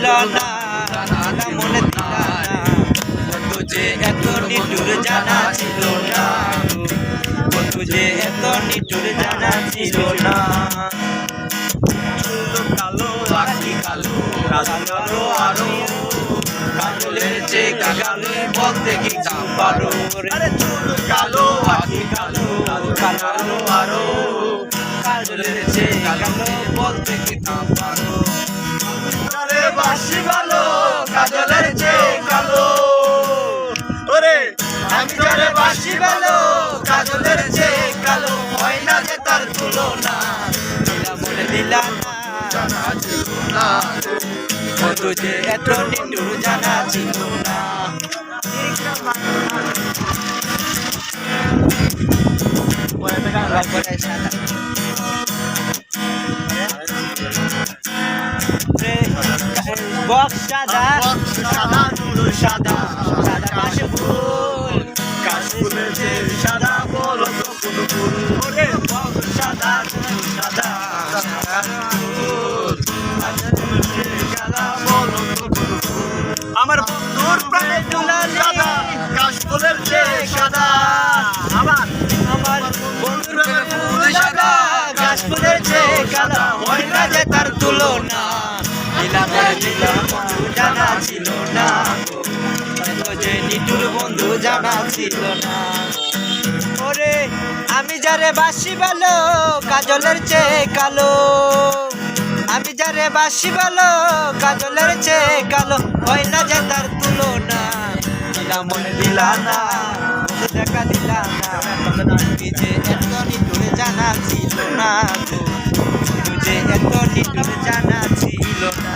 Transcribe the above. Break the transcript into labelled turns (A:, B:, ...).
A: দিল না মনে দিল না বন্ধু যে এত নিঠুর জানা ছিল না বন্ধু যে এত নিঠুর জানা ছিল না
B: কালো আখি কালো কালো আরো কাজলের চেয়ে কালো বলতে কি দাম পারো আরে চুল কালো আখি কালো কালো আরো কাজলের চেয়ে কালো বলতে কি দাম পারো আরে বাসি ভালো কাজলের চেয়ে কালো ওরে আমি যারে বাসি ভালো কাজলের চেয়ে কালো হয় না যে তার তুলনা
A: মনে দিল না
B: জানা ছিল না
A: বন্ধু যে এত নিঠুর জানা ছিল না বক্স সাদা
B: সাদা নুরু সাদা
A: সাদা কাশে ফুল
B: কাশফুলের যে সাদা বলো তো কোন ফুল ওরে বক্স সাদা নুরু সাদা সাদা ফুল কাশফুলের যে সাদা বলো তো কোন ফুল আমার বন্ধুর প্রাণে তুলা সাদা কাশফুলের যে সাদা
A: আমার বন্ধুর ফুল সাদা গাছ ফুলের চেয়ে কালো হয় না যে তার তুলনা দিলাম দিলাম জানা ছিল না বন্ধু যে নিঠুর বন্ধু জানা ছিল না ওরে আমি যারে বাসি ভালো কাজলের চেয়ে কালো আমি যারে বাসি ভালো কাজলের চেয়ে কালো হয় না যে তার তুলনা দিলাম মনে দিলা না বন্ধু দেখা দিলা না তুমি যে এত নিঠুর জানা ছিল না গো, বন্ধু যে এত নিঠুর জানা ছিল না।